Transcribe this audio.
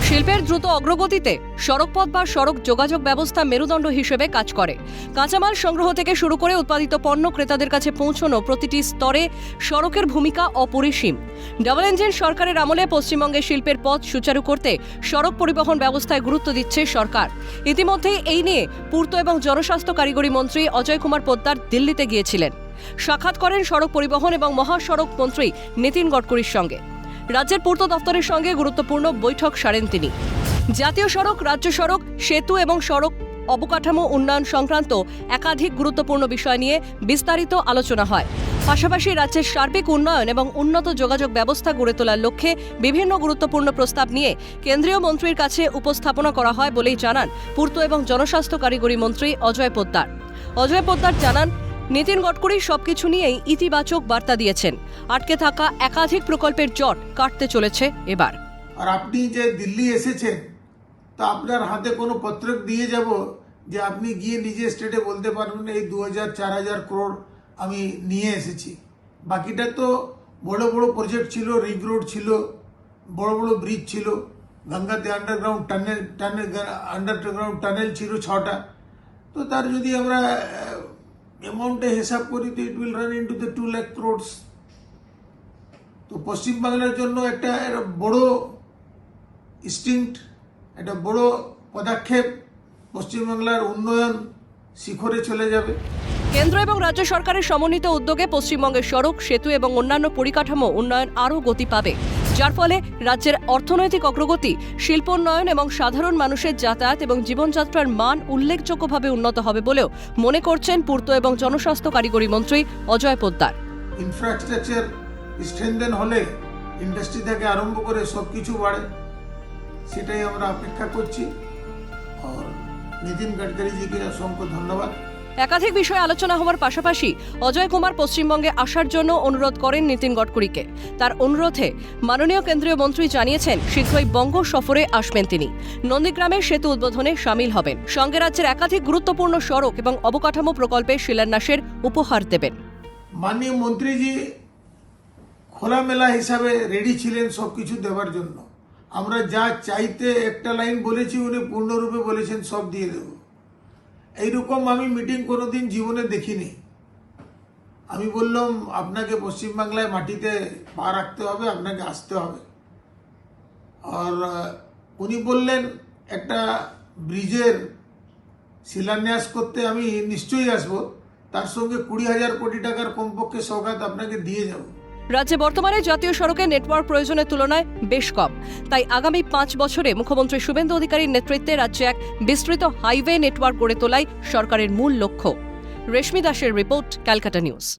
শিল্পের দ্রুত অগ্রগতিতে সড়কপথ বা সড়ক যোগাযোগ ব্যবস্থা মেরুদণ্ড হিসেবে কাজ করে। কাঁচামাল সংগ্রহ থেকে শুরু করে উৎপাদিত পণ্য ক্রেতাদের কাছে পৌঁছানো প্রতিটি স্তরে সড়কের ভূমিকা অপরিসীম। ডাবল ইঞ্জিন সরকারের আমলে পশ্চিমবঙ্গে শিল্পের পথ সুচারু করতে সড়ক পরিবহন ব্যবস্থায় গুরুত্ব দিচ্ছে সরকার। ইতিমধ্যেই এই নিয়ে পূর্ত এবং জনস্বাস্থ্য কারিগরি মন্ত্রী অজয় কুমার পোদ্দার দিল্লিতে গিয়েছিলেন। সাক্ষাৎ করেন সড়ক পরিবহন এবং মহাসড়ক মন্ত্রী নীতিন গডকরির সঙ্গে। রাজ্যের পূর্ত দপ্তরের সঙ্গে গুরুত্বপূর্ণ বৈঠক সারেন তিনি। জাতীয় সড়ক, রাজ্য সড়ক, সেতু এবং সড়ক অবকাঠামো উন্নয়ন সংক্রান্ত একাধিক গুরুত্বপূর্ণ বিষয় নিয়ে বিস্তারিত আলোচনা হয়। পাশাপাশি রাজ্যের সার্বিক উন্নয়ন এবং উন্নত যোগাযোগ ব্যবস্থা গড়ে তোলার লক্ষ্যে বিভিন্ন গুরুত্বপূর্ণ প্রস্তাব নিয়ে কেন্দ্রীয় মন্ত্রীর কাছে উপস্থাপনা করা হয় বলেই জানান পূর্ত এবং জনস্বাস্থ্য কারিগরি মন্ত্রী অজয় পোদ্দার। অজয় পোদ্দার জানান, নীতিন গডকরি সবকিছু নিয়েই ইতিবাচক বার্তা দিয়েছেন। আটকে থাকা একাধিক প্রকল্পের জট কাটতে চলেছে এবার। আর আপনি যে দিল্লি এসেছেন, তা আপনার হাতে কোনো পত্রক দিয়ে যাব যে আপনি গিয়ে নিজে স্টেটে বলতে পারবেন এই 2000-4000 করোড় আমি নিয়ে এসেছি। বাকিটা তো বড় বড় প্রজেক্ট ছিল, রিং রোড ছিল, বড় বড় ব্রিজ ছিল, গঙ্গাতে আন্ডারগ্রাউন্ড টানেল ছিল 6টা। তো তার যদি আমরা অ্যামাউন্টে হিসাব করি তো it will run into the 2 lakh crowds. তো পশ্চিমবাংলার জন্য একটা বড় ইনস্টিংক্ট, একটা বড় পদক্ষেপ, পশ্চিমবাংলার উন্নয়ন শিখরে চলে যাবে। কেন্দ্র এবং রাজ্য সরকারের সমন্বিত উদ্যোগে পশ্চিমবঙ্গের সড়ক, সেতু এবং অন্যান্য পরিকাঠামো উন্নয়ন আরও গতি পাবে, যার ফলে রাজ্যের অর্থনৈতিক অগ্রগতি, শিল্পোন্নয়ন এবং সাধারণ মানুষের যাতায়াত এবং জীবনযাত্রার মান উল্লেখযোগ্যভাবে উন্নত হবে বলেও মনে করছেন পূর্ত এবং জনস্বাস্থ্য কারিগরি মন্ত্রী অজয় পোদ্দার। ইনফ্রাস্ট্রাকচার স্ট্রেনদেন হলে ইন্ডাস্ট্রি থেকে আরম্ভ করে সব কিছু বাড়ে, সেটাই আমরা অপেক্ষা করছি। আর নীতিন গডকরিজিকে অসংখ্য ধন্যবাদ। একাধিক বিষয়ে আলোচনা হওয়ার পাশাপাশি অজয় কুমার পশ্চিমবঙ্গে আসার জন্য অনুরোধ করেন নীতিন গডকরিকে। তার অনুরোধে মাননীয় কেন্দ্রীয় মন্ত্রী জানিয়েছেন শীঘ্রই বঙ্গ সফরে আসবেন তিনি। নন্দীগ্রামের সেতু উদ্বোধনে সামিল হবেন। সঙ্গে রাজ্যের একাধিক গুরুত্বপূর্ণ সড়ক এবং অবকাঠামো প্রকল্পের শিলান্যাসের উপহার দেবেন। মাননীয় মন্ত্রীজি খোলামেলা হিসাবে রেডি ছিলেন সবকিছু দেওয়ার জন্য। আমরা যা চাইতে একটা লাইন বলেছি, উনি পূর্ণরূপে বলেছেন সব দিয়ে দেব। এইরকম আমি মিটিং কোনোদিন জীবনে দেখিনি। আমি বললাম আপনাকে পশ্চিমবাংলায় মাটিতে পা রাখতে হবে, আপনাকে আসতে হবে। আর উনি বললেন একটা ব্রিজের শিলান্যাস করতে আমি নিশ্চয়ই আসবো, তার সঙ্গে 20,000 কোটি টাকার কমপক্ষে সওগাত আপনাকে দিয়ে যাব। রাজ্যে বর্তমানে জাতীয় সড়কের নেটওয়ার্ক প্রয়োজনের তুলনায় বেশ কম। তাই আগামী 5 বছরে মুখ্যমন্ত্রী শুভেন্দু অধিকারীর নেতৃত্বে রাজ্যে এক বিস্তৃত হাইওয়ে নেটওয়ার্ক গড়ে তোলাই সরকারের মূল লক্ষ্য। রেশমি দাসের রিপোর্ট, ক্যালকাটা নিউজ।